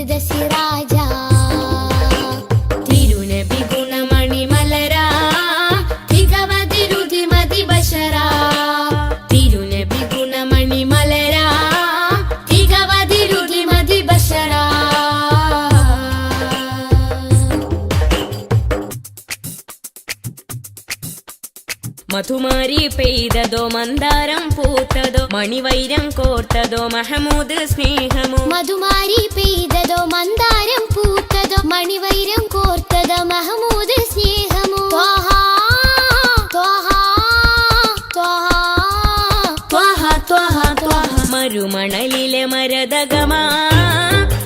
സുഹൃത സിറാജ തിരുനബി ഗുണമണി മലരാ തികവതിരുതി മതി ബശരാ തിരുനബി ഗുണമണി മലരാ തികവതിരുതി മതി ബശരാ മധുമാരി പെയ്തതോ മന്ദാരം പൂത്തതോ മണിവൈരം കോർത്തതോ മഹമൂദ് സ്നേഹമോ മധുമാരി പെയ്തതോ മന്ദാരം പൂത്തതോ മണിവൈരം കോർത്തതോ മഹമൂദ് സ്നേഹമോ ത്വഹ ത്വഹ ത്വഹ ത്വഹ ത്വഹ മരുമണലിലെ മരതകമാ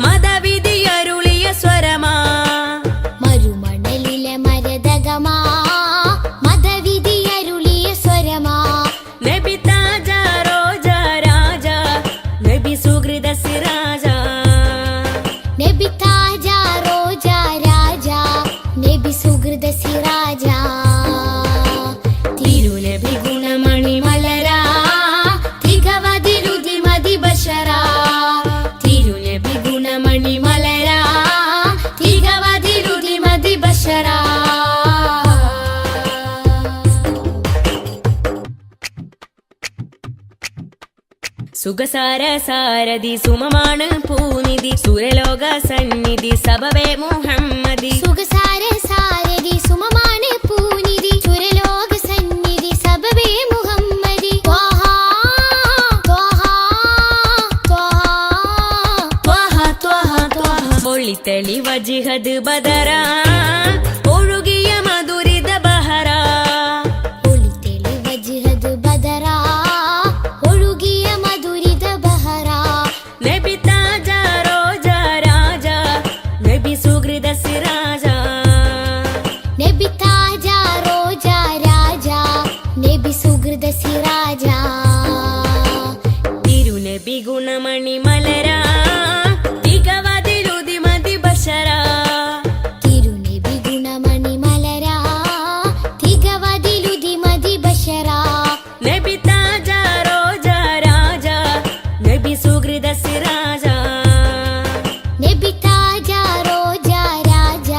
മതവിധിയരുളിയ സ്വരമാ മരുമണലിലെ മരതകമാ നബി താജ റോജ രാജ നബി സുഹൃത സിറാജ നബി താജ റോജ രാജ നബി സുഹൃത സിറാജ തിരുനബി ഗുണമണി മലരാ തികവതിരുതി മതി ബശരാ തിരുനബി ഗുണമണി മലരാ തികവതിരുതി മതി ബശരാ സുഖസാര സാരഥി സുമമാണ് പൂനിധി സുരലോക സന്നിധി സബവേ മുഹമ്മദി സുഖസാര സാരഥി സുമമാണ് പൂനിധി സുരലോക സന്നിധി സബവേ മുഹമ്മദി ത്വഹ ത്വഹ ത്വഹ ത്വഹ ത്വഹ ഒളിത്തളി വജിഹദ് ബദരാ ഒഴുകിയ മധുരിത ബഹരാ ഒളിത്തളി വജിഹദ് ബദരാ നബി താജ റോജ രാജ നബി സുഹൃത സിറാജ നബി താജ റോജ രാജ നബി സുഹൃത സിറാജ തിരുനബി ഗുണമണി മലരാ തികവതിരുതി മതി ബശരാ തിരുനബി ഗുണമണി മലരാ തികവതിരുതി മതി ബശരാ നബി താജ റോജ രാജ നബി സുഹൃത സിറാജ നബി താജ റോജ രാജ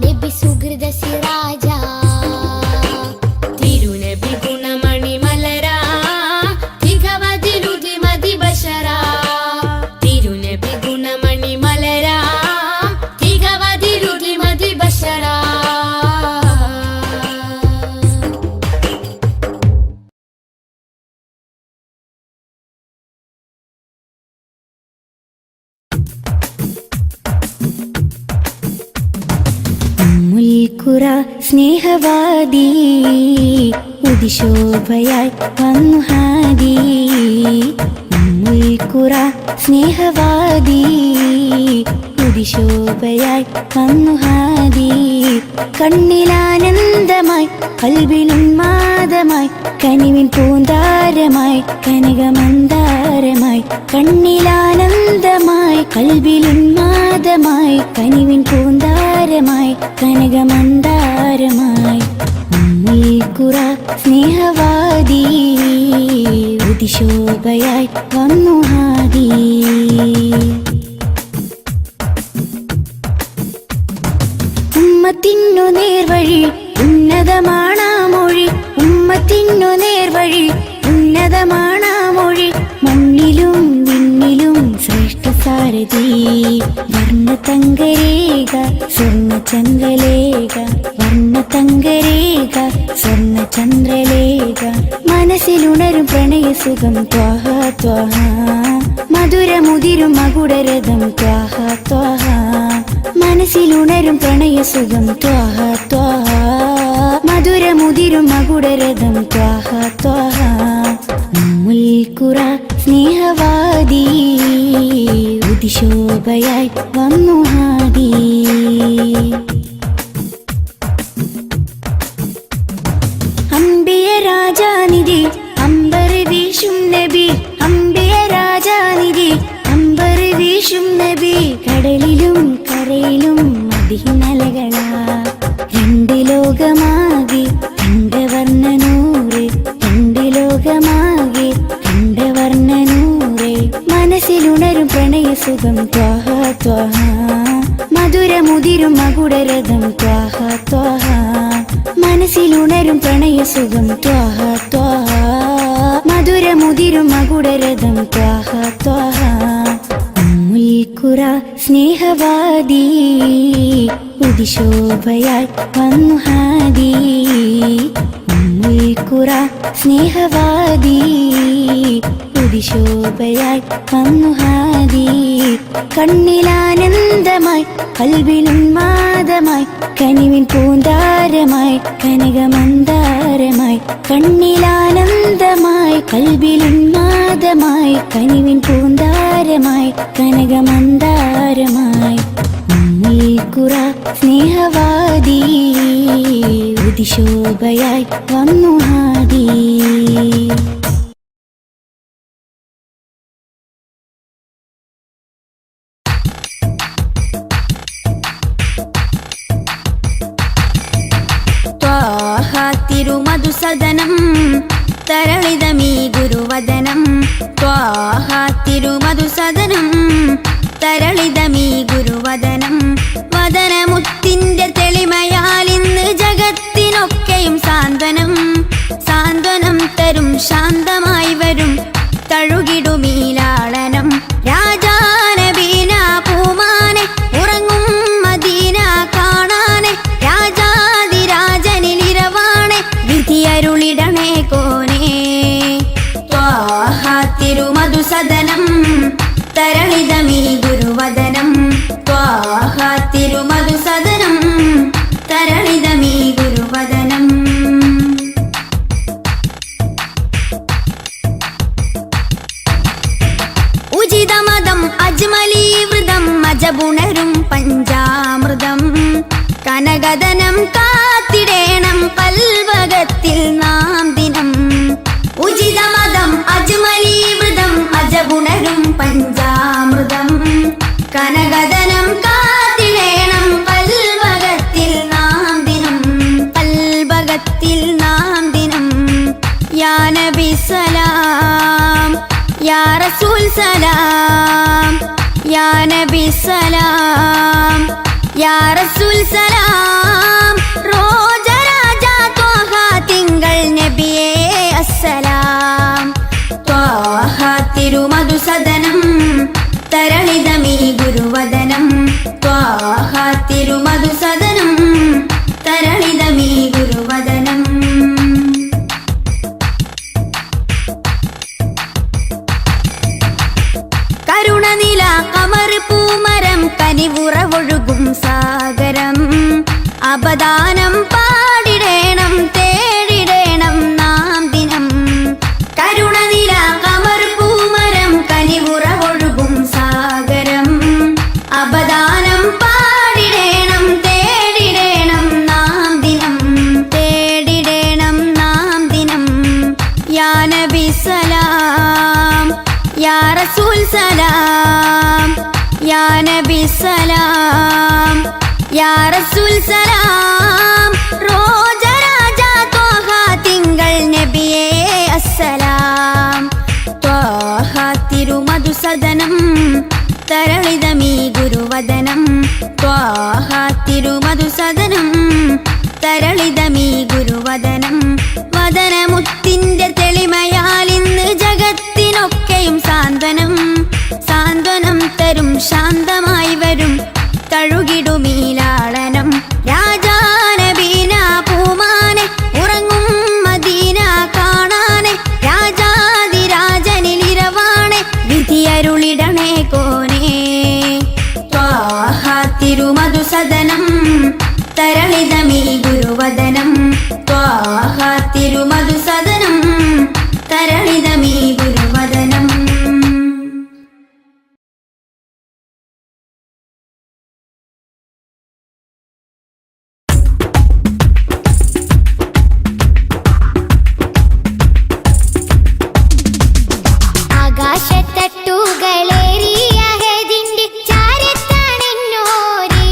നബി സുഹൃത സിറാജ തിരുനബി ഗുണമണി മലരാ തികവതിരുതി മതി ബശരാ തിരുനബി ഗുണമണി മലരാ തികവതിരുതി മതി ബശരാ ഖുറ സ്നേഹവാദി ഉദിശോഭയായി വന്നു ഹാദി ഖുറ സ്നേഹവാദി ഉദിശോഭയായി വന്നു ഹാദി കണ്ണിലാനന്ദമായി കൽബിനുന്മാദമായി കനിവിൻ പൂന്താരമായി കനകമന്ദാരമായി കണ്ണിലാനന്ദമായി കൽബിലുന്മാദമായി കനിവിൻ പൂന്താരമായി കനകമന്ദാരമായി ഖുറ സ്നേഹവാദി ഉദിശോഭയായി വന്നു ഹാദി ഉമ്മത്തിനു നേർവഴി ഉന്നതമാണാ മൊഴി ഉമ്മത്തിനു നേർവഴി ഉന്നതമാണാ മൊഴി മണ്ണിലും വിണ്ണിലും ശ്രേഷ്ഠ സാരഥി വർണ്ണതങ്കരേഖ സ്വർണ്ണചന്ദ്രലേഖ വർണ്ണതങ്കരേഖ സ്വർണ്ണചന്ദ്രലേഖ മനസ്സിലുണരും പ്രണയസുഖം ത്വഹ ത്വഹ മധുരമുതിരും മകുടരഥം ത്വഹ ത്വഹ മനസ്സിലുണരും പ്രണയസുഖം ത്വഹ ത്വഹ മധുരമുതിരും മകുടരഥം ത്വഹ ത്വഹ ഖുറ സ്നേഹവാദി ഉദിശോഭയായി വന്നു ഹാദി അംബിയ രാജാനിധി അംബർ വീശും നബി അംബിയ രാജാനിധി അംബർ വീശും നബി കടലിലും കരയിലും മദീനലകളാ രണ്ട് ലോകമാകെ കണ്ടവർണ്ണനൂറ് രണ്ട് ലോകമാകെ കണ്ടവർണ്ണനൂറ് മനസ്സിലുണരും പ്രണയസുഖം ത്വഹ ത്വഹ മധുരമുതിരും മകുടരഥം ത്വഹ ത്വഹ മനസ്സിലുണരും പ്രണയസുഖം ത്വഹ ത്വഹ മധുരമുതിരും മകുടരഥം ത്വഹ ത്വഹ ഉമ്മുൽഖുറ സ്നേഹവാദി ഉദിശോഭയായി വന്നു ഹാദി ഉമ്മുൽഖുറ സ്നേഹവാദി ഉദിശോഭയായി വന്നു ഹാദി കണ്ണിലാനന്ദമായി കൽവിലുന്മാദമായി കനിവിൻ പൂന്താരമായി കനകമന്ദാരമായി കണ്ണിലാനന്ദമായി കൽവിലുന്മാദമായി കനിവിൻ പൂന്താരമായി കനകമന്ദാരമായി ഉമ്മുൽഖുറ സ്നേഹവാദി ഉദിശോഭയായി വന്നു ഹാദി തിരുമധുസദനം തരളിതമീ ഗുരുവദനം ത്വാഹ തിരുമധുസദനം തരളിതമീ ഗുരുവദനം വദനമുത്തിന്റെ തെളിമയാൽ ഇന്ന് ജഗത്തിനൊക്കെയും സാന്ത്വനം സാന്ത്വനം തരും ശാന്തമായി വരും തഴുകിടുമീലാളനം രാജാനബീന പൂമാനെ ഉറങ്ങും മദീന കാണാനെ രാജാതിരാജനിലിരവാണെ വിധിയരുളിടണേ കോനേ ത്വാഹ തിരുമധുസദനം തരളിതമീ ഗുരുവദനം ത്വാഹ തിരുമധുസദനം തരളിതമീ ഗുരുവദനം ഉചിതമതം അജ്മലീവൃതം അജബുണരും പഞ്ചാമൃതം കനകദനം കാത്തിടേണം കൽവകത്തിൽ നാം ദിനം ഉചിതമതം അജ്മലീവൃതം അജബുണരും പഞ്ചാമൃതം കനകദനം കാത്തിടേണം കൽവകത്തിൽ നാം ദിനം കൽവകത്തിൽ നാം ദിനം യാ നബി സലാം യാ റസൂൽ സലാം യാ നബി സലാം യാ റസൂൽ സലാം റോജ രാജ ത്വാഹ തിങ്കൾ നബിയേ അസ്സലാം ത്വാഹ തിരുമധുസദനം തരളിതമീ ഗുരുവദനം ത്വാഹ തിരുമധുസദനം തരളിതമീ ഗുരുവദനം കരുണനില കമർ പൂമരം കനിവുറവൊഴുകും സാഗരം അപദാനം പാടിടേണം തേടിടേണം നാം ദിനം കരുണനില കമർ പൂമരം കനിവുറവൊഴുകും സാഗരം അപദാനം പാടിടേണം തേടിടേണം നാം ദിനം തേടിടേണം നാം ദിനം യാ നബി സലാം യാ റസൂൽ സലാം യാ നബി സലാം യാ റസൂൽ സലാം റോജ രാജ ത്വാഹ തിങ്കൾ നബിയേ അസ്സലാം ത്വാഹ തിരുമധുസദനം തരളിതമീ ഗുരുവദനം ത്വാഹ തിരുമധുസദനം തരളിതമീ ഗുരുവദനം വദനമുത്തിന്റെ തെളിമയാൽ ഇന്ന് ജഗത്തിനൊക്കെയും സാന്ത്വനം സാന്ത്വനം തരും ശാന്തമായി വരും തഴുകിടുമീലാളനം രാജാനബീന പൂമാനെ ഉറങ്ങും മദീന കാണാനെ രാജാതിരാജനിലിരവാണെ വിധിയരുളിടണേ കോനേ ത്വാഹ തിരുമധുസദനം തരളിതമീ ഗുരുവദനം ത്വാഹ തിരുമധുസദനം തരളിതമീ ഗുരുവദനം ആകാശത്തട്ടുകളേറിയ ഹദിന്റെ ചാരത്താണെന്നോരേ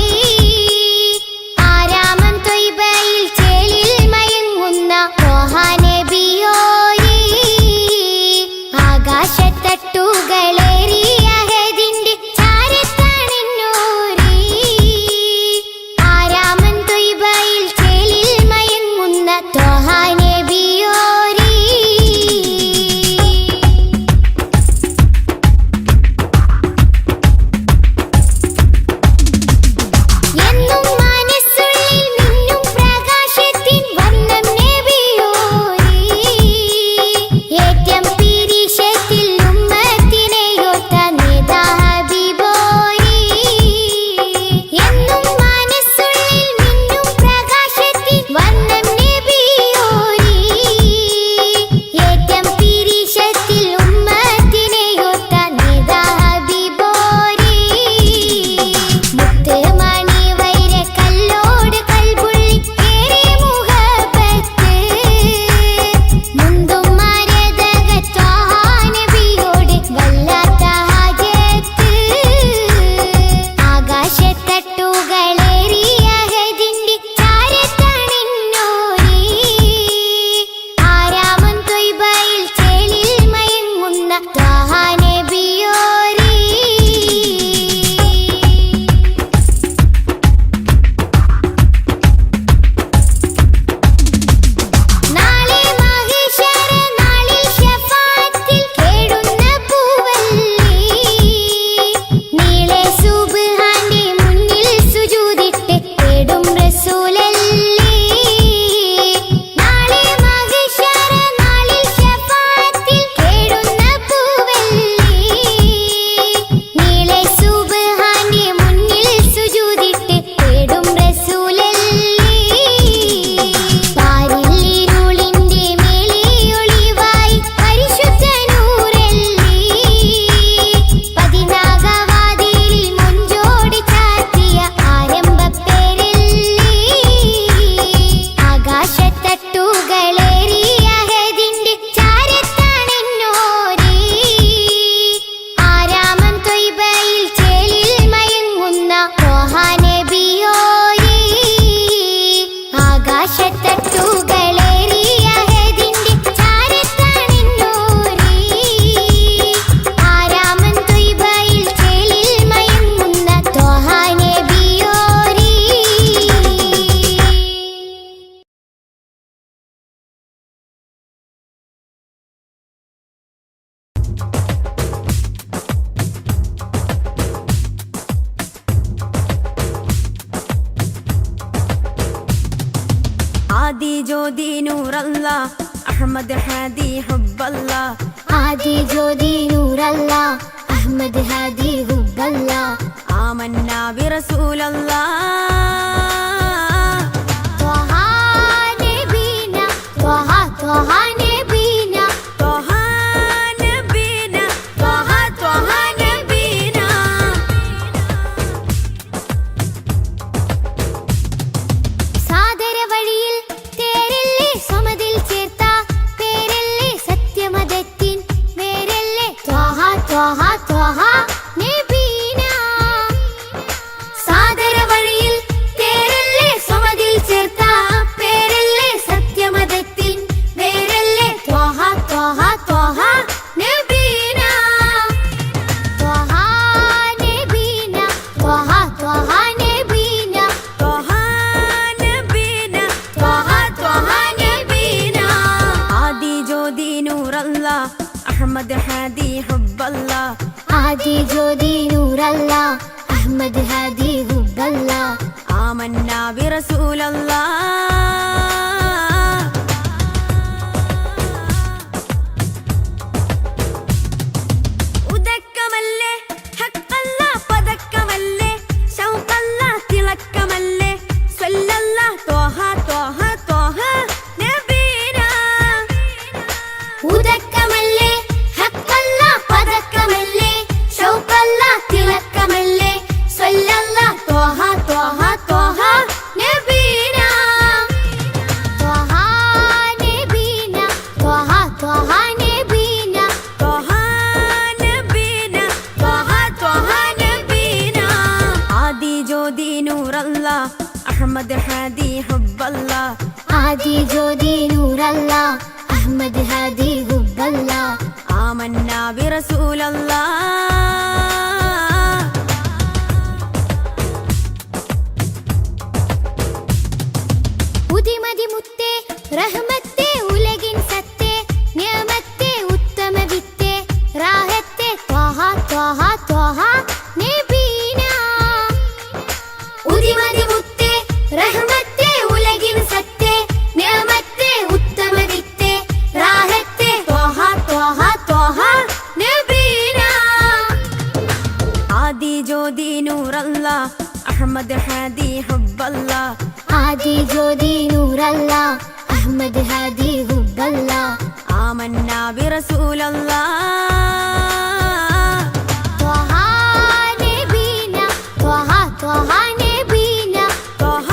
ആദി ജ്യോതി നൂറല്ലാ അഹ്മദ് ഹാദി ഹുബ്ബല്ലാ ആദി ജ്യോതി നൂറല്ലാ അഹ്മദ് ഹാദി ഹുബ്ബല്ലാ ആമന്നാ ബിറസൂലല്ലാ ത്വഹ നബീന ത്വഹ ത്വഹ നബീന ത്വഹ നബീന ത്വഹ ത്വഹ നബീന സാദര വഴിയിൽ തേരല്ലേ സമതിൽ ചേർത്ത പേരല്ലേ സത്യമതത്തിൻ വേരല്ലേ ത്വഹ ത്വഹ ത്വഹ നബീന സാദര വഴിയിൽ തേരല്ലേ സമതിൽ ചേർത്ത പേരല്ലേ സത്യമതത്തിൻ വേരല്ലേ ത്വഹ ത്വഹ ത്വഹ നബീന ത്വഹ നബീന ത്വഹ ത്വഹ നബീന ത്വഹ നബീന ത്വഹ ത്വഹ നബീന ആദി ജ്യോതി നൂറല്ലാ അഹ്മദ് ഹാദി ഹുബ്ബല്ലാ ആദി ജ്യോതി നൂറല്ലാ അഹ്മദ് ഹാദി ഹുബ്ബല്ലാ ആമന്നാ ബിറസൂലല്ലാ ഉദക്കമല്ലേ ഹഖല്ലാ പദക്കമല്ലേ ശൗഖല്ലാ തിളക്കമല്ലേ സ്വല്ലല്ലാ ത്വഹ ത്വഹ ത്വഹ നബീന ഉദക്കമല്ലേ ഹഖല്ലാ പദക്കമല്ലേ ശൗഖല്ലാ തിളക്കമല്ലേ സ്വല്ലല്ലാ ത്വഹ ത്വഹ ത്വഹ നബീന ത്വഹ നബീന ത്വഹ ത്വഹ നബീന ത്വഹ നബീന ത്വഹ ത്വഹ നബീന ആദി ജ്യോതി നൂറല്ലാ അഹ്മദ് ഹാദി ഹുബ്ബല്ലാ ആദി ജ്യോതി നൂറല്ലാ അഹ്മദ് ഹാദി ഹുബ്ബല്ലാ ആമന്നാ ബിറസൂലല്ലാ ഉദിമതി മുത്തേ റഹ്മത്തേ ഉലകിൻ സത്തേ നിയമത്തേ ഉത്തമ വിത്തേ റാഹത്തേ ത്വഹ ത്വഹ ത്വഹ നബീന ഉദിമതി മുത്തേ റഹ്മത്തേ ഉലകിൻ സത്തേ നിയമത്തേ ഉത്തമ വിത്തേ റാഹത്തേ ത്വഹ ത്വഹ ത്വഹ നബീന ആദി ജ്യോതി നൂറല്ലാ അഹ്മദ് ഹാദി ഹുബ്ബല്ലാ ആദി ജ്യോതി നൂറല്ലാ അഹ്മദ് ഹാദി ഹുബ്ബല്ലാ ആമന്നാ ബിറസൂലല്ലാ ത്വഹ നബീന ത്വഹ ത്വഹ നബീന ത്വഹ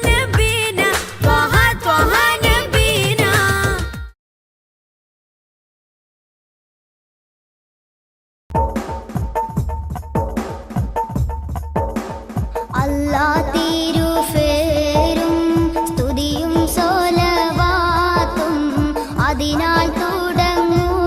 നബീന ത്വഹ ത്വഹ നബീന അല്ലാ തിരുഫേരും സ്തുതിയും സോലവാത്തും അതിനാൽ തുടങ്ങുവാൻ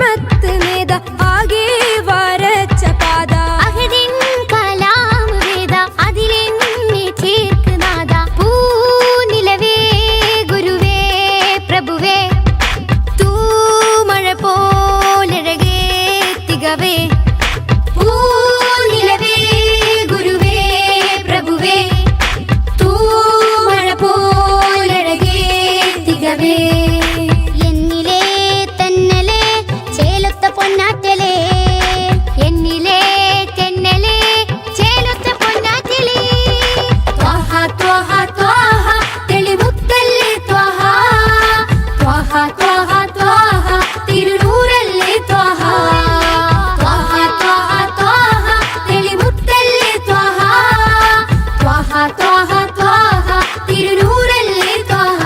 റഹ്മത്ത് നേത ആകെ വരച്ച പാത അഹദിൻ കലാം വേദ അതിലെന്നെ ചേർക്കുനാഥ പൂനിലവേ ഗുരുവേ പ്രഭുവേ തൂമഴ പോലഴകേ തികവേ പൂനിലവേ ഗുരുവേ പ്രഭുവേ തൂമഴ പോലഴകേ തികവേ എന്നിലേ തന്നലേ ചേലൊത്ത പൊന്നാറ്റലേ എന്നിലേ തെന്നലേ ചേലൊത്ത പൊന്നാറ്റലേ ത്വഹ ത്വഹ ത്വഹ തെളിമുത്തല്ലേ ത്വഹ ത്വഹ ത്വഹ ത്വഹ തിരുനൂറല്ലേ ത്വഹ ത്വഹ ത്വഹ ത്വഹ തെളിമുത്തല്ലേ ത്വഹ ത്വഹ ത്വഹ ത്വഹ തിരുനൂറല്ലേ ത്വഹ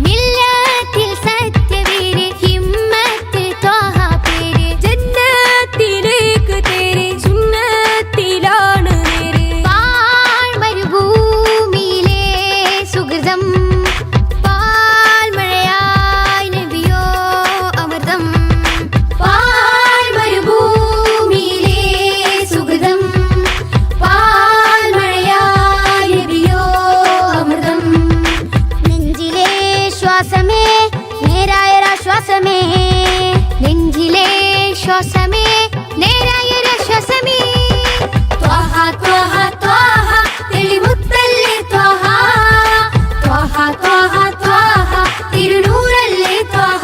മില്ലത്തിൽ സത്യവീര് ഹിമ്മത്ത് ത്വഹ പേര് ജന്നത്തിലേക്ക് തേരെ സുന്നത്തിലാണ് നേരെ പാഴ്മരുഭൂമിയിലെ സുഹൃതം പാൽമഴയായി നബിയോ അമൃതം പാഴ്മരുഭൂമിയിലെ സുഹൃതം പാൽമഴയായി നബിയോ അമൃതം നെഞ്ചിലെ ശ്വാസമേ നേരായൊരാശ്വാസമേ നെഞ്ചിലെ ശ്വാസമേ നേരായൊരാശ്വാസമേ ത്വഹ ത്വഹ ത്വഹ തെളിമുത്തല്ലേ ത്വഹ ത്വഹ ത്വഹ ത്വഹ തിരുനൂറല്ലേ ത്വഹ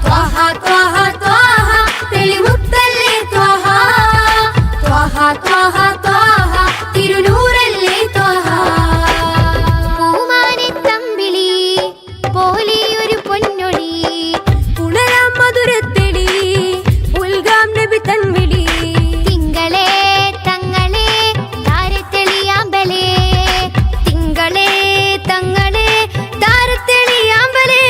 ത്വഹ ത്വഹ ത്വഹ തെളിമുത്തല്ലേ ത്വഹ ത്വഹ ത്വഹ ത്വഹ തിരുനൂറല്ലേ ത്വഹ പൂമാനെത്തമ്പിളി പോലെയൊരു പൊന്നൊളി ഉണരാം മധുരത്തെളി ഉൽഗാം നബി തൻവിളി തിങ്കളേ തങ്ങളെ താരത്തെളിയാമ്പലേ തിങ്കളേ തങ്ങളെ താരത്തെളിയാമ്പലേ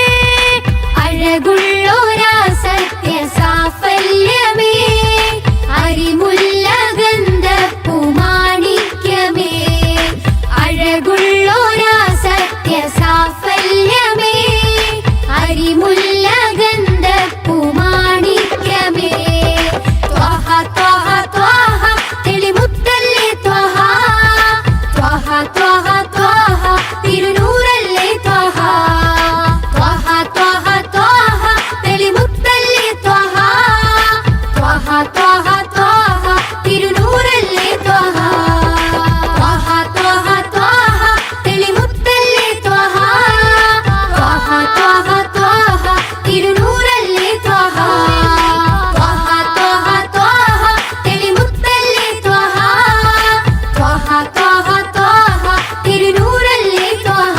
അഴകുള്ളോരാ സത്യ സാഫല്യമേ അരിമുല്ല ഗന്ധപ്പൂമാണിക്യമേ അഴകുള്ളോരാ സത്യ സാഫല്യമേ അരിമുല്ല ഗന്ധപ്പൂമാണിക്യമേ ത്വഹ ത്വഹ ത്വഹ തെളിമുത്തല്ലേ ത്വഹ ത്വഹ ത്വഹ ത്വഹ തിരുനൂറല്ലേ ത്വഹ ത്വഹ ത്വഹ ത്വഹ തെളിമുത്തല്ലേ ത്വഹ ത്വഹ ത്വഹ ത്വഹ തിരുനൂറല്ലേ ത്വഹ ത്വഹ ത്വഹ ത്വഹ തെളിമുത്തല്ലേ ത്വഹ ത്വഹ ത്വഹ ത്വഹ തിരുനൂറല്ലേ ത്വഹ ത്വഹ ത്വഹ ത്വഹ തെളിമുത്തല്ലേ ത്വഹ ത്വഹ ത്വഹ ത്വഹ തിരുനൂറല്ലേ ത്വഹ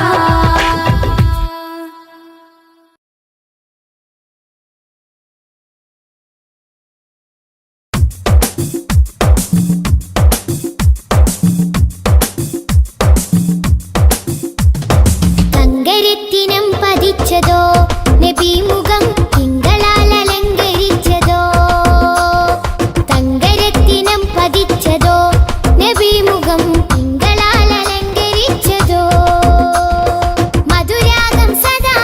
തങ്കരത്തിനം പതിച്ചതോ നബി മുഖം തിങ്കളാൽ അലങ്കരിച്ചതോ തങ്കരത്തിനം പതിച്ചതോ നബി മുഖം തിങ്കളാൽ അലങ്കരിച്ചതോ മധുരാഗം സദാ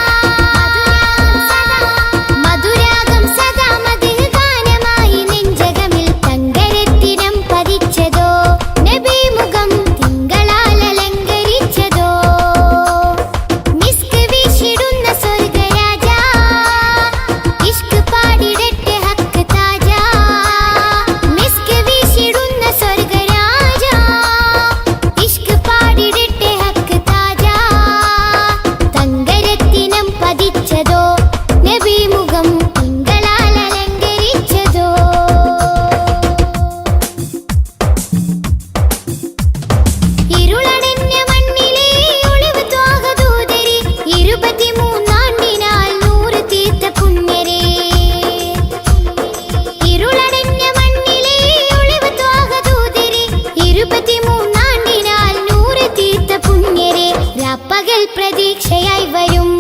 മധുരാഗം സദാ മധുര ഗാനമായി നെഞ്ചകമിൽ തങ്കരത്തിനം പതിച്ചതോ നബി മുഖം തിങ്കളാൽ അലങ്കരിച്ചതോ മിസ്ക് വീശിടുന്ന സ്വർഗരാജ ഇഷ്ക് പാടിടട്ടെ ഹക്ക് താജ മിസ്ക് വീശിടുന്ന സ്വർഗരാജ ഇഷ്ക് പാടിടട്ടെ ഹക്ക് താജ തങ്കരത്തിനം പതിച്ചതോ നബി മുഖം തിങ്കളാൽ അലങ്കരിച്ചതോ ഇരുളടഞ്ഞ മണ്ണിലെ ഒളിവ് ത്വാഹദൂതരി 23 നൂറ് തീർത്ത പുണ്യരേ ഇരുളടഞ്ഞ മണ്ണിലെ ഒളിവ് ത്വാഹദൂതരി 23 നൂറ് തീർത്ത പുണ്യരേ രാപ്പകൽ പ്രതീക്ഷയായി വരും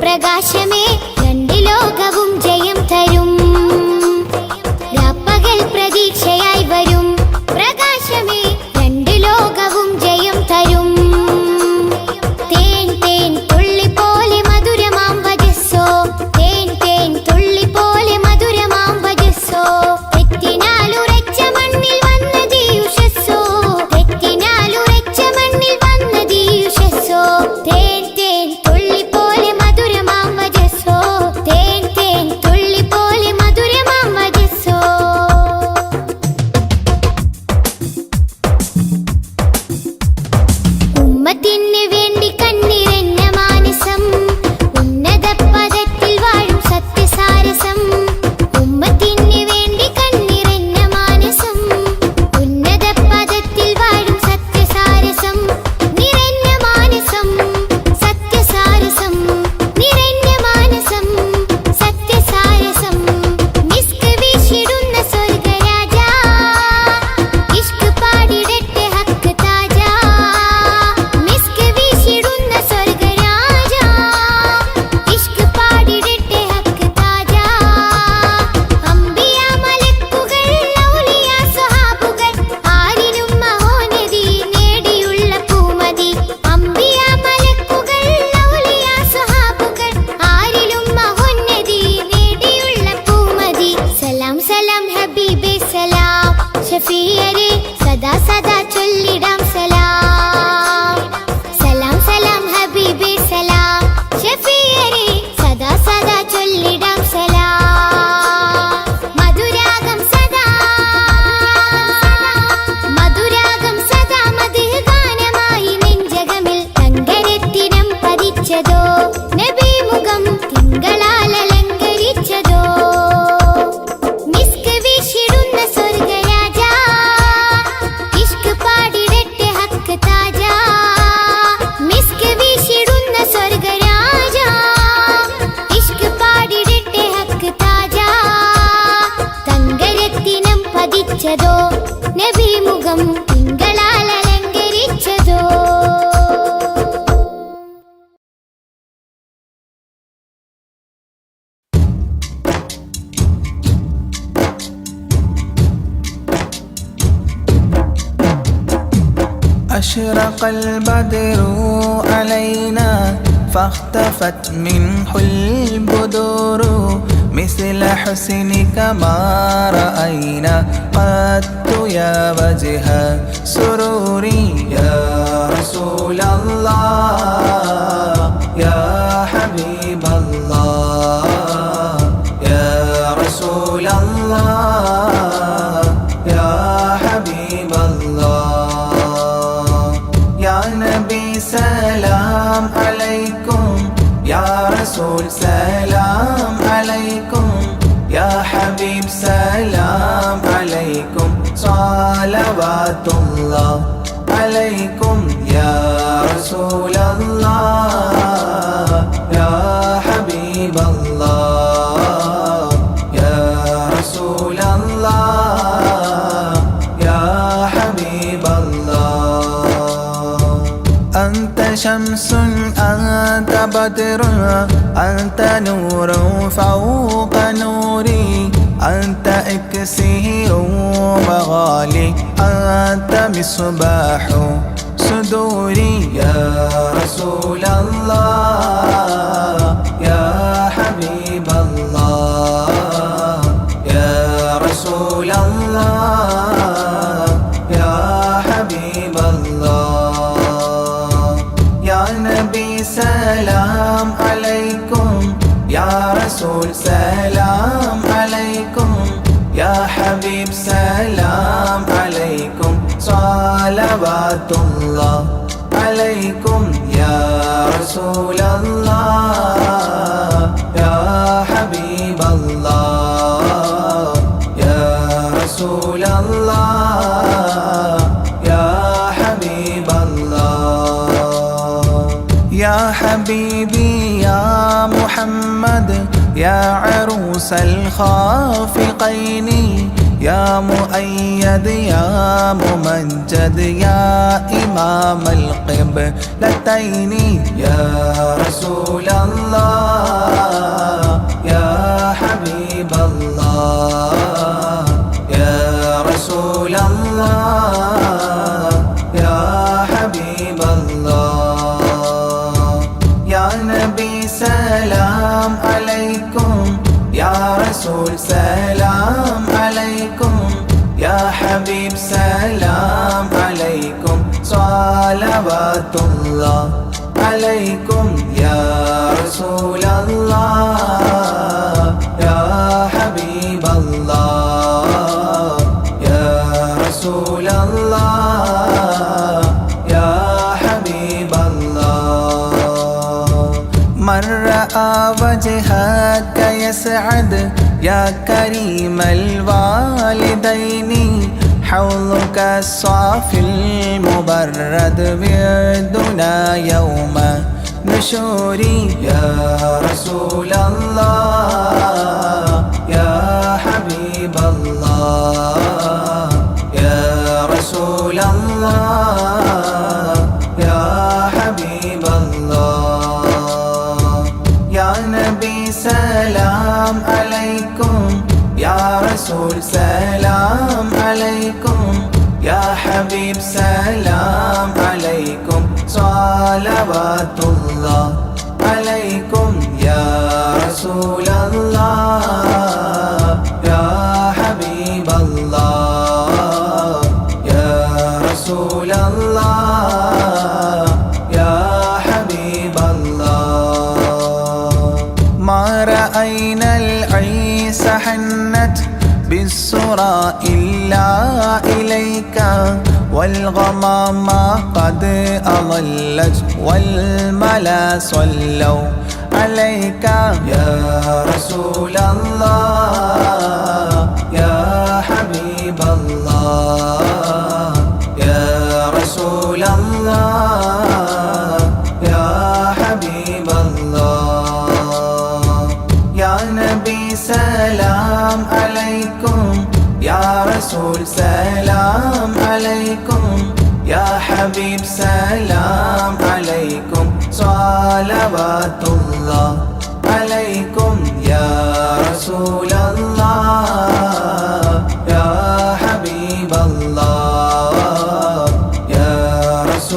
പ്രകാശമേ രണ്ട് ലോകവും ജയം തരും രാപ്പകൽ പ്രതീക്ഷയായി വരും പ്രകാശമേ രണ്ട് ലോകവും ജയം തരും തേൻ തേൻ أشرق البدر علينا فاختفت منه البدور مثل حسنك ما رأينا قط يا وجه سروري يا رسول الله يا حبيب الله يا رسول الله يا حبيب الله يا نبي سلام عليكم يا رسول سلام عليكم يا حبيب سلام عليكم صلوات الله عليكم يا رسول الله يا حبيب الله يا رسول الله يا حبيب الله أنت شمس أنت بدر أنت نور فوق نوري أنت إكسير مغالي أنت مصباح صدوري يا رسول الله يا حبيب الله يا رسول الله يا حبيب الله يا نبي سلام عليكم يا رسول سلام عليكم يا حبيب سلام عليكم صلوات الله عليكم يا رسول الله يا حبيب الله يا رسول الله يا حبيب الله يا حبيبي يا محمد يا عروس الخافقين يا مؤيد يا ممجد يا إمام القبلتين يا رسول الله يا حبيب الله يا رسول الله يا حبيب الله يا نبي سلام عليكم يا رسول سلام عليكم يا حبيب سلام عليكم صلوات الله عليكم يا رسول الله يا حبيب الله يا رسول الله يا حبيب الله من رأى وجهك يسعد يا كريم الوالدين حوضك الصافي المبرد وردنا يوم نشوري يا رسول الله يا حبيب الله يا رسول الله يا حبيب الله يا نبي سلام عليكم يا رسول سلام عليكم يا حبيب سلام عليكم صلوات الله عليكم يا رسول الله يا حبيب الله يا رسول الله يا حبيب الله ما رأينا العيس حنت بالسرى إلا إليك والغمام قد أظلت والملا صلوا عليك يا رسول الله يا حبيب الله يا رسول الله يا حبيب الله يا نبي سلام عليكم يا رسول سلام عليكم يا حبيب سلام عليكم صلوات الله عليكم يا رسول الله يا حبيب الله يا رسول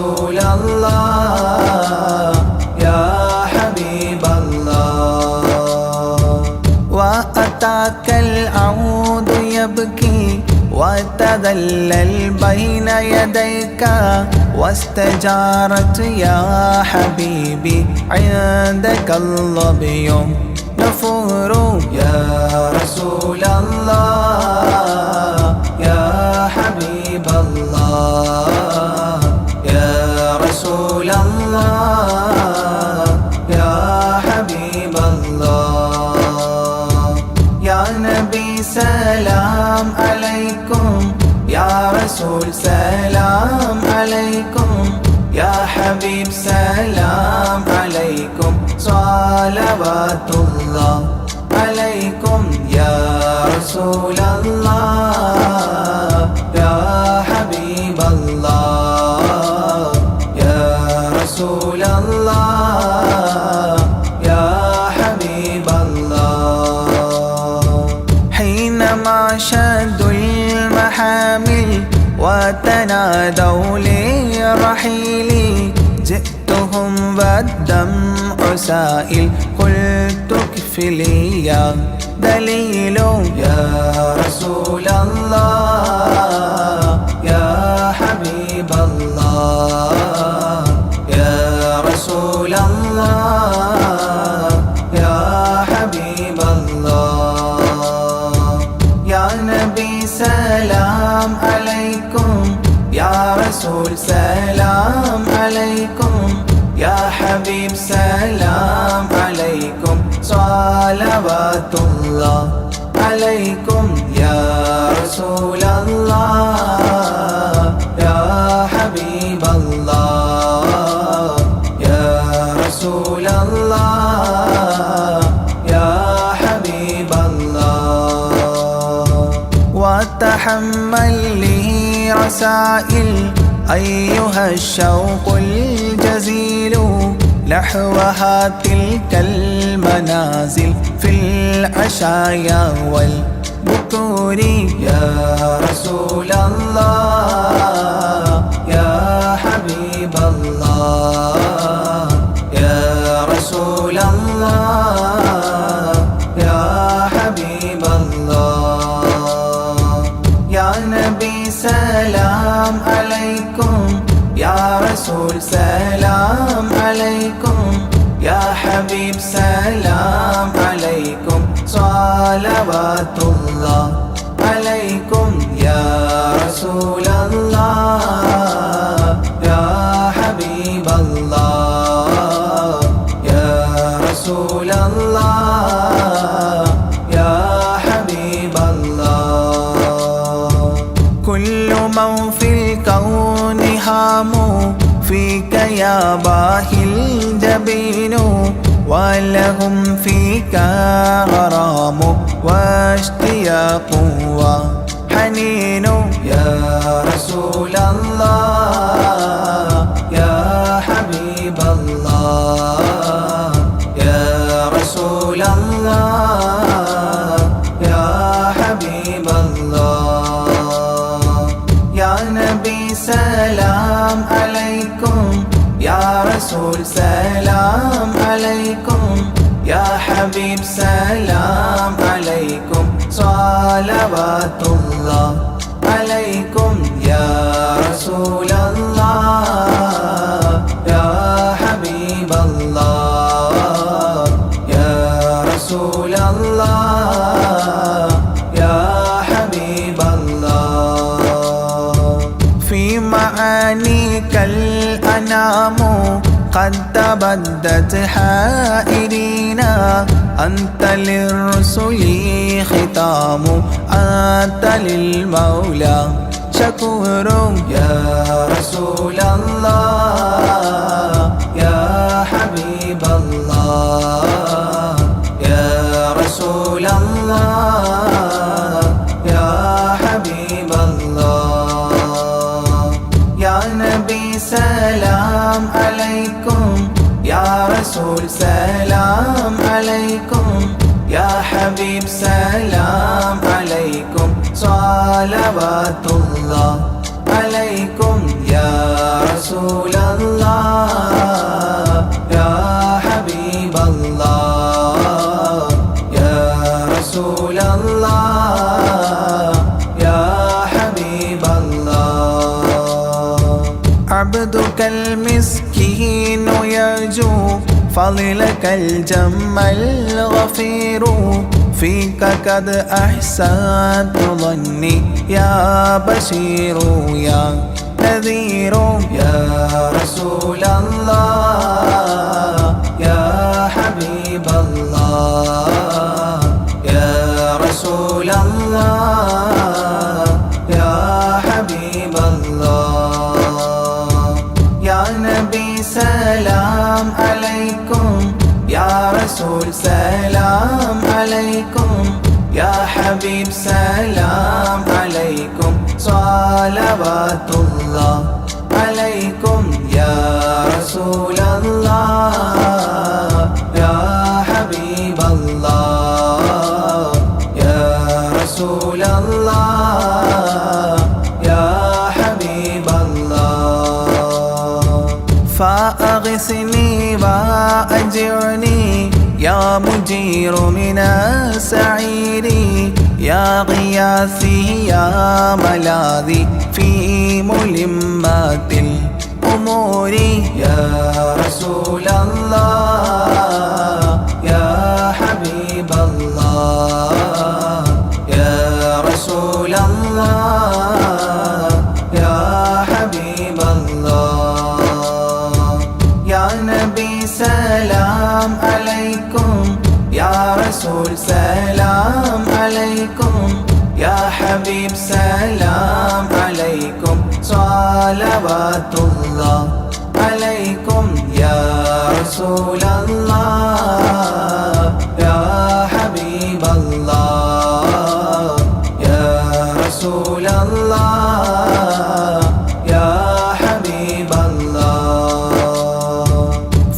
وتذلل بين يديك واستجارت يا حبيبي عندك الظبي نفور يا رسول الله يا حبيب الله يا رسول الله يا حبيب الله يا نبي سلام عليكم يا رسول سلام عليكم يا حبيب سلام عليكم صلوات الله عليكم يا رسول الله يا حبيب الله يا رسول الله يا حبيب الله حينما شدوا المحامل وتنادوا لرحيل جئتهم والدمع سائل قلت كفلي يا دليل يا رسول الله يا حبيب الله يا رسول الله يا حبيب الله يا نبي سلام عليكم يا رسول سلام عليكم يا حبيب سلام عليكم صلوات الله عليكم يا رسول الله يا حبيب الله يا رسول الله يا حبيب الله وتحمل لي رسائل أيها الشوق الجزيل نحوها تلك المنازل في العشايا والبكور يا رسول الله يا حبيب الله يا رسول الله يا حبيب الله يا نبي سلام عليكم يا رسول سلام عليكم يا حبيب سلام عليكم صلوات الله عليكم يا رسول الله يا حبيب الله يا رسول الله يا حبيب الله كل من في الكون هام فيك يا باهي الجبين ولهم فيك غرام واشتياق وحنين يا رسول الله يا حبيب الله يا رسول الله يا حبيب الله يا نبي سلام عليكم يا رسول سلام عليكم يا حبيب سلام عليكم صلوات الله عليكم يا رسول الله يا حبيب الله يا رسول الله يا حبيب الله في معانيك الأنام قد تبدت حائرين أنت للرسل ختام أنت للمولى شكور يا رسول الله يا حبيب الله يا رسول الله يا حبيب الله يا نبي سلام عليكم يا رسول سلام عليكم يا حبيب سلام عليكم صلوات الله عليكم يا رسول الله يا حبيب الله يا رسول الله يا حبيب أرجو فضلك الجم الغفير فيك قد أحسنت ظني يا بشير يا نذير يا رسول الله يا حبيب الله يا رسول الله يا حبيب الله يا نبي سلام عليكم يا رسول سلام عليكم يا حبيب سلام عليكم صلوات الله عليكم يا رسول الله يا حبيب الله يا رسول الله يا حبيب الله فأغثني وأجرني يا مجير من السعير يا غياثي يا ملاذي في ملمات الأمور يا رسول الله يا حبيب الله يا رسول الله يا حبيب الله يا نبي سلام عليكم يا رسول سلام عليكم يا حبيب سلام عليكم صلوات الله عليكم يا رسول الله يا حبيب الله يا رسول الله يا حبيب الله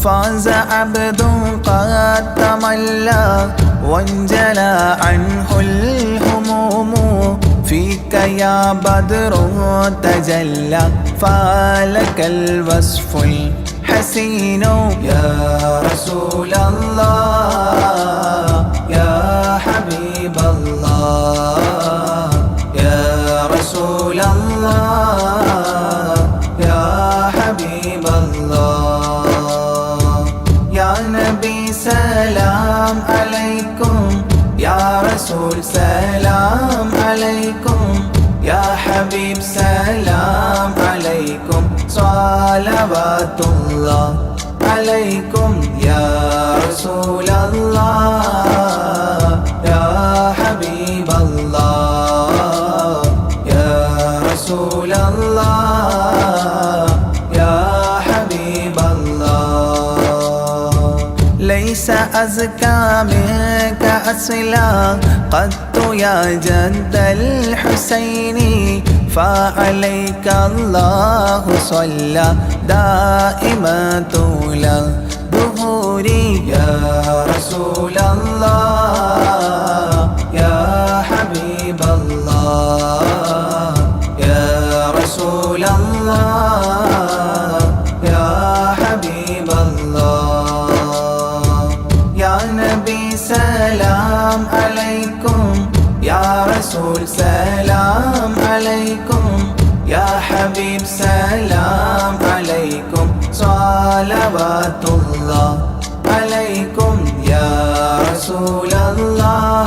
فاز عبد قد تملى وانجلى عنه الهموم فيك يا بدر تجلى فلك الوصف الحسين يا رسول الله يا حبيب الله يا رسول الله يا حبيب الله يا نبي سلام عليكم يا رسول سلام عليكم يا حبيب سلام عليكم صلوات الله عليكم يا رسول الله يا حبيب الله يا رسول الله يا حبيب الله ليس أزكى منك أصلا قدت يا جد الحسين فعليك الله صلى دائما طول الدهور يا رسول الله يا حبيب الله يا رسول الله يا حبيب الله يا نبي سلام عليكم يا رسول سلام عليكم يا حبيب سلام عليكم صلوات الله عليكم يا رسول الله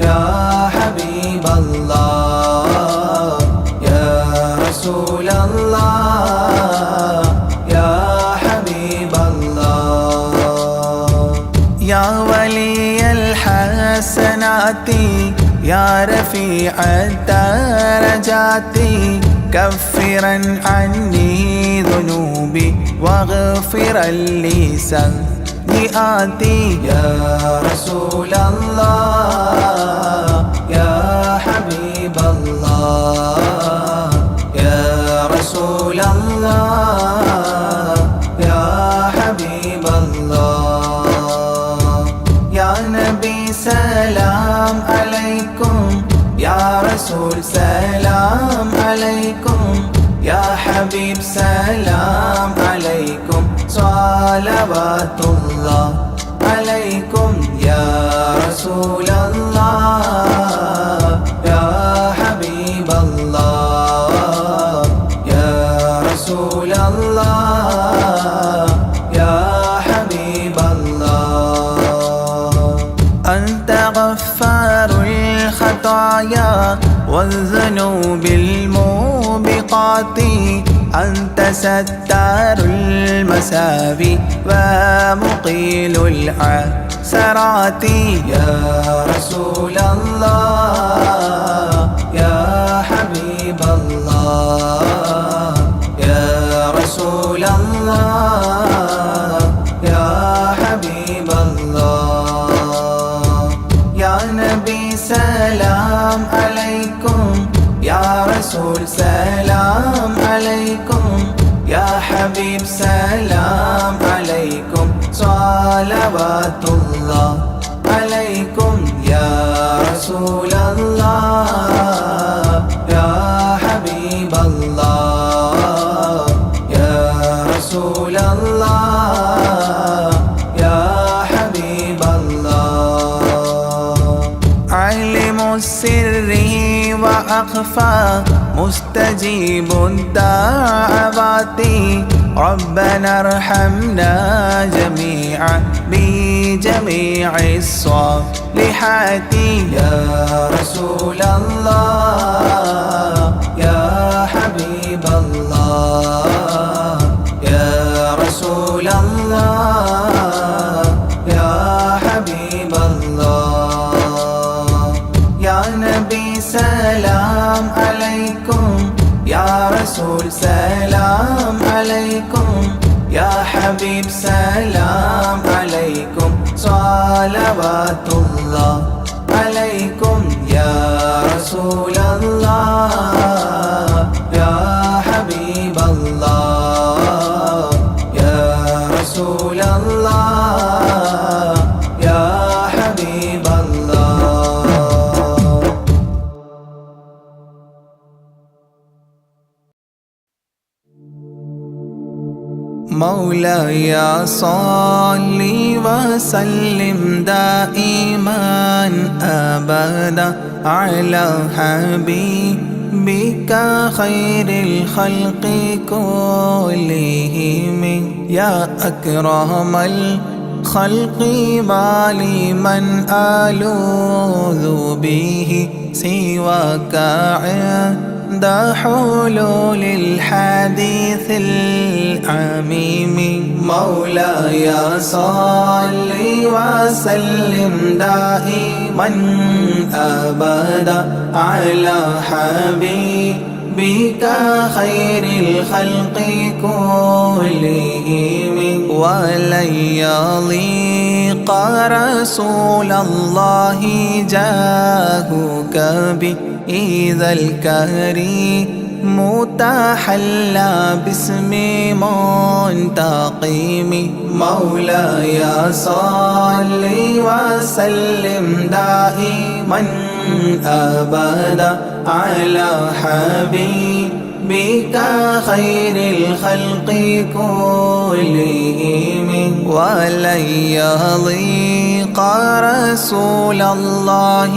يا حبيب الله يا رسول الله يا حبيب الله يا ولي الحسنات يا رفيع الدرجات كفرا عني ذنوبي واغفرا لي سيئاتي يا رسول الله يا حبيب الله يا رسول الله يا حبيب الله يا نبي سلام عليكم يا رسول سلام عليكم يا حبيب سلام عليكم صلوات الله عليكم يا رسول الله يا حبيب الله يا رسول الله صراطي أنت ستار المساوي ومقيل العثرات يا رسول الله يا حبيب الله يا رسول الله يا حبيب الله يا نبي سلام عليكم يا رسول سلام عليكم يا حبيب سلام عليكم صلوات الله عليكم يا رسول الله يا حبيب الله يا رسول الله يا حبيب الله علم السر وأخفى مستجيب الدعوات ربنا ارحمنا جميعا بجميع الصالحات يا رسول الله يا حبيب الله يا رسول الله يا حبيب الله يا نبي سلام عليكم يا رسول سلام عليكم يا حبيب سلام عليكم صلوات الله عليكم يا رسول الله يا حبيب الله يا رسول الله يا حبيب الله مولاي صل وسلم دائما أبدا على حبيبك خير الخلق كلهم يا أكرم الخلق ولمن ألوذ به سواك عند حلول الحديث العميم مولاي صل وسلم دائما أبدا على حبيبك خير الخلق كلهم ولن يضيق رسول الله جاهك بإذا الكريم متحلى باسم منتقم مولاي صل وسلم دائما أبدا على حبيبك خير الخلق كلهم ولن يضيق رسول الله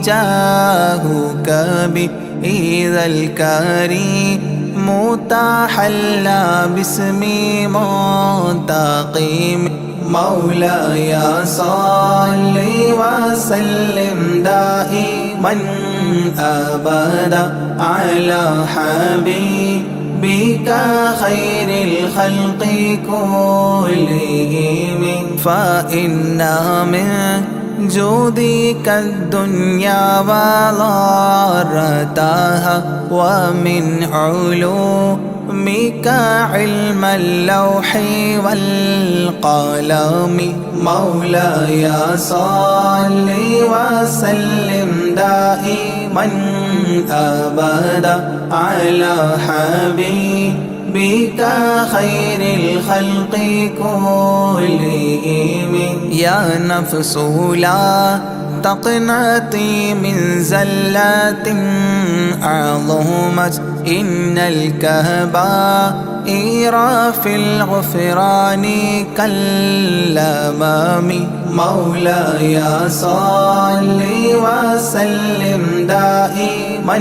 جاهك بإذا الكريم متحلى باسم منتقم مولاي صل وسلم دائما أبدا على حبيبك خير الخلق كلهم فإن من جودك الدنيا وضارتها ومن علومك علم اللوح والقلم مولاي صل وسلم دائما أبدا على حبيبك خير الخلق كلهم يا نفس لا تقنطي من زلات عظمت إن الكبائر في الغفران كالأمام مولاي صل وسلم دائما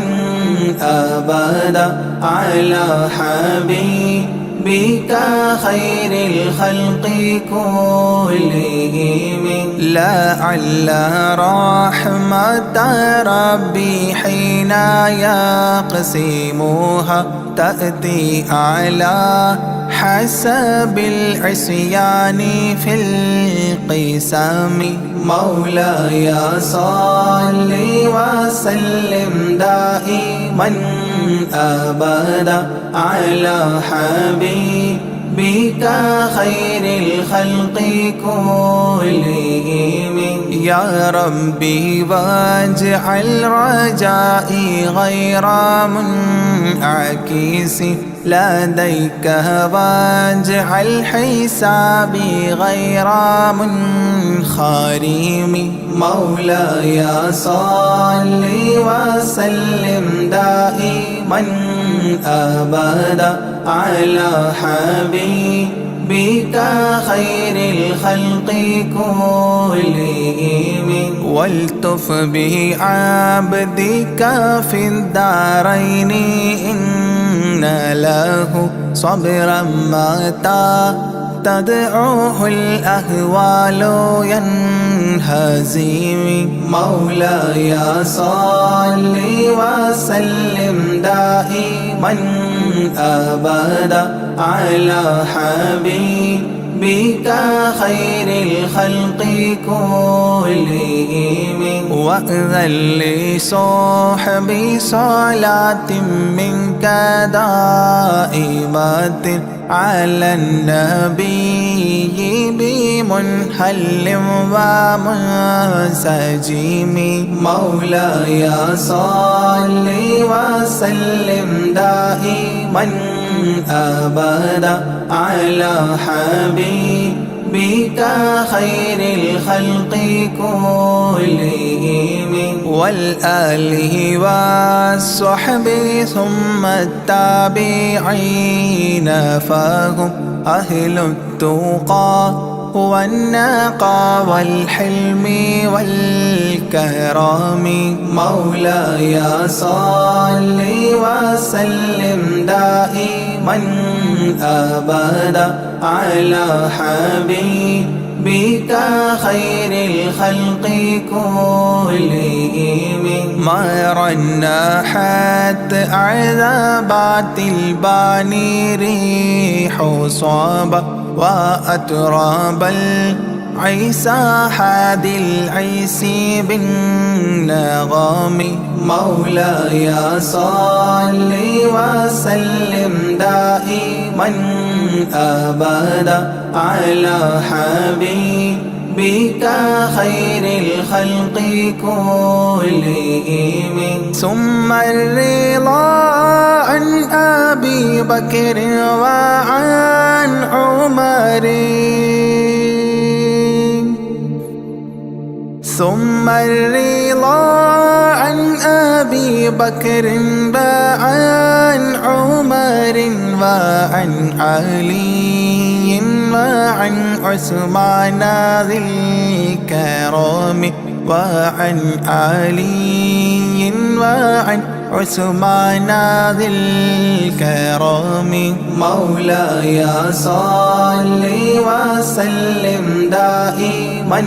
أبدا على حبيبك بك خير الخلق كلهم لعل رحمة ربي حين يقسمها تأتي على حسب العصيان في القسم مولاي صل وسلم دائما أبدا على حبيبك خير الخلق كلهم يا ربي واجعل رجائي غير منعكس لديك واجعل حسابي غير منخرم مولاي صل وسلم دائما أبدا على حبيبك خير الخلق كلهم والتف به عبدك في الدارين إن له صبرا متى تدعوه الأهوال ينهزم مولاي صل وسلم دائما أبدا على حبيبك خير الخلق كلهم وأذن لصحبي صلاة منك دائمة على النبي بمنحل ومنسجم مولاي صل وسلم دائما أبدا على حبيبك خير الخلق كلهم والآله والصحب ثم التابعين فهم أهل التقى والنقى والحلم والكرم مولاي صل وسلم دائما أبدا على حبيبك خير الخلق كلهم ما رنحت عذابات الباني ريح صابة وأتراب العيسى حاد العيس بالنغم مولاي صل وسلم دائما أبدا على حبيبك خير الخلق كلهم ثم الرضا عن أبي بكر وعن عمر ثم الرضا عن أبي بكر وعن عمر وعن علي وعن عثمان ذي الكرم وعن علي وعن عثمان ذي الكرم مولاي صل وسلم دائما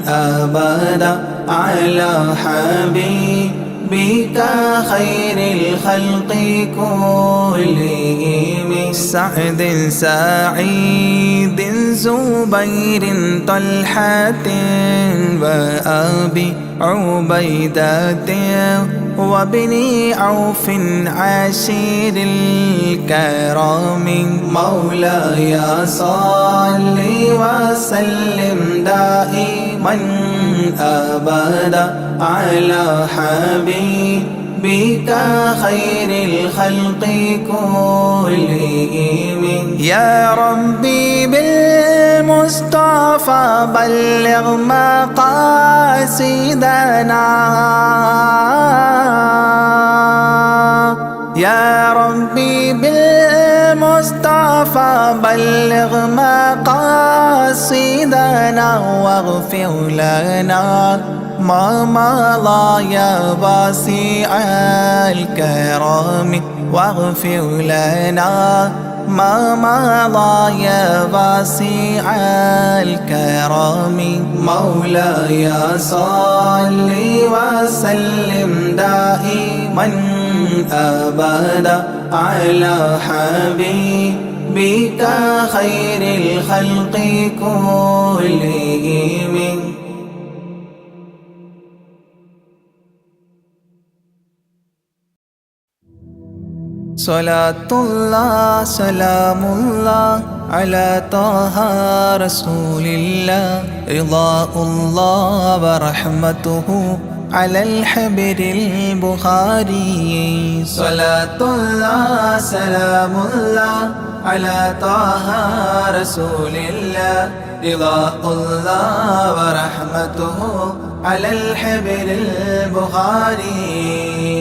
أبدا على حبيبك خير الخلق كلهم سعد سعيد زبير طلحة وأبي عبيدة وابن عوف عشير الكرام مولاي صل وسلم دائما أبدا على حبيبك خير الخلق كلهم يا ربي بالمصطفى بلغ مقاصدنا يا ربي بالمصطفى بلغ مقاصدنا واغفر لنا ما مضى يا واسع الكرم واغفر لنا ما مضى يا واسع الكرم مولاي صل وسلم دائما أبدا على حبيبك خير الخلق كلهم. صلاة الله سلام الله على طه رسول الله رضاء الله ورحمته على الحبر البخاري. صلاة الله سلام الله على طه رسول الله رضاء الله ورحمته على الحبر البخاري.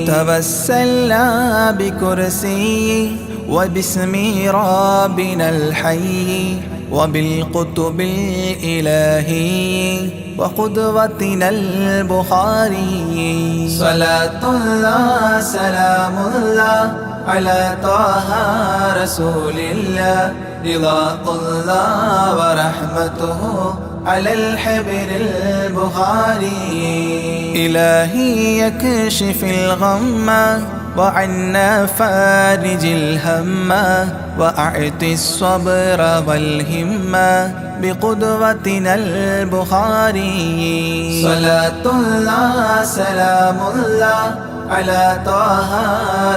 توسلنا بكرسيه وباسم ربنا الحي وبالقطب الإلهي وقدوتنا البخاري. صلاة الله سلام الله على طه رسول الله رضاء الله ورحمته على الحبر البخاري. إلهي يكشف الغم وعنا فارج الهم وأعط الصبر والهمة بقدوتنا البخاري. صلاة الله سلام الله على طه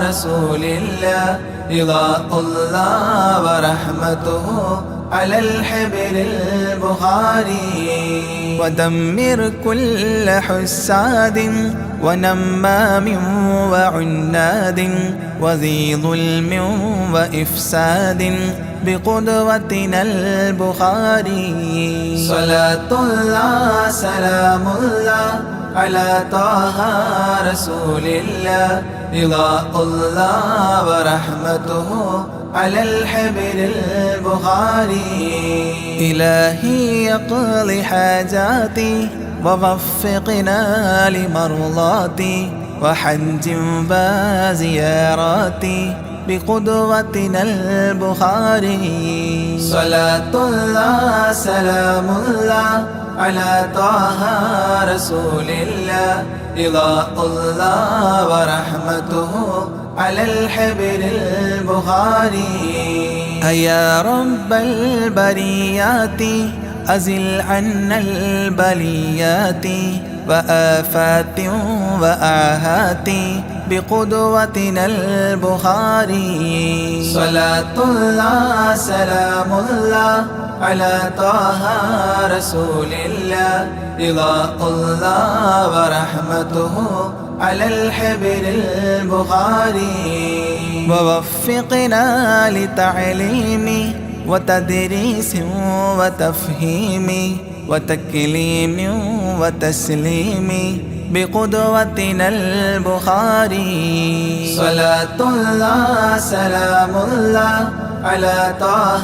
رسول الله رضاء الله ورحمته على الحبر البخاري. ودمر كل حساد ونمام وعناد وذي ظلم وإفساد بقدوتنا البخاري. صلاة الله سلام الله على طه رسول الله رضاء الله ورحمته على الحبر البخاري. إلهي يقضي حاجاتي ووفقنا لمرضاتي وحج وزياراتي بقدوتنا البخاري. صلاة الله سلام الله على طه رسول الله رضاء الله ورحمته على الحبر البخاري. يا رب البريات أزل عنا البليات وآفات وآهات بقدوتنا البخاري. صلاة الله سلام الله على طه رسول الله رضاء الله ورحمته على الحبر البخاري. ووفقنا لتعليم وتدريس وتفهيم وتكليم وتسليم بقدوتنا البخاري. صلاة الله سلام الله على طه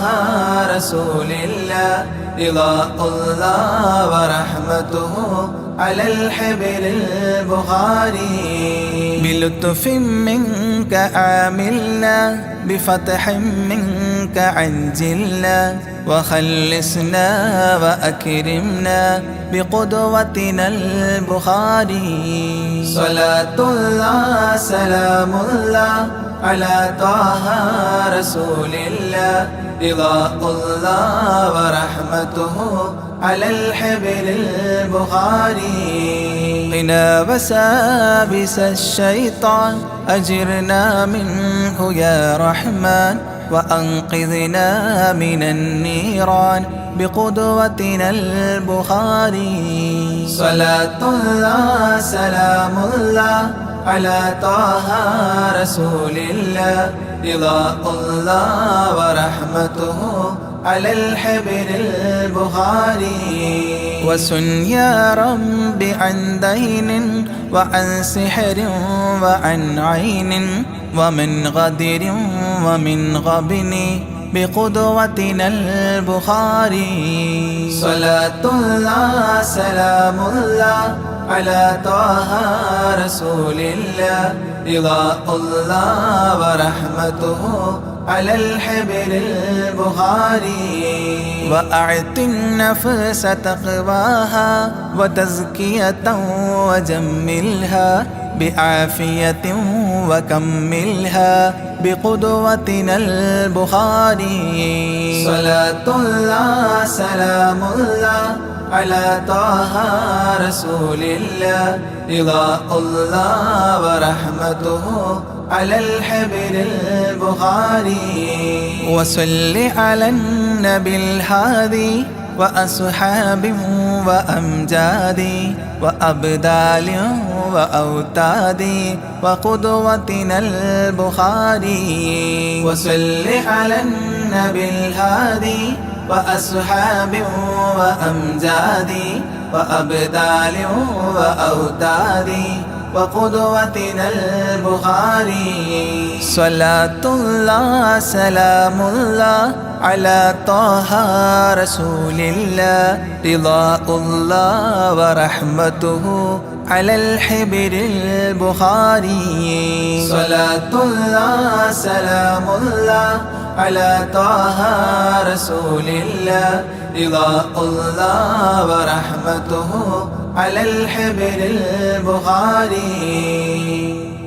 رسول الله رضاء الله ورحمته على الحبر البخاري. بلطف منك عاملنا بفتح منك عجلنا وخلصنا وأكرمنا بقدوتنا البخاري. صلاة الله سلام الله على طه رسول الله رضاء الله ورحمته على الحبر البخاري. قنا وسابس الشيطان أجرنا منه يا رحمن وأنقذنا من النيران بقدوتنا البخاري. صلاة الله سلام الله على طه رسول الله رضاء الله ورحمته على الحبر البخاري. وسن يا رب عن دين وعن سحر وعن عين ومن غدر ومن غبن بقدوتنا البخاري. صلاة الله سلام الله على طه رسول الله رضاء الله ورحمته على الحبر البخاري وأعط النفس تقواها وتزكية وجملها بعافية وكملها بقدوتنا البخاري صلاة الله سلام الله على طه رسول الله رضا الله ورحمته على الحبر البخاري وصل على النبي الهادي وأصحاب وأمجاد وأبدال وأوتاد وقدوتنا البخاري وصل على النبي الهادي وأصحاب وأمجاد وأبدال وأوتاد وقدوتنا البخاري صلاة الله سلام الله على طه رسول الله رضا الله ورحمته على الحبر البخاري صلاة الله سلام الله على طه رسول الله رضا الله ورحمته على الحبر البخاري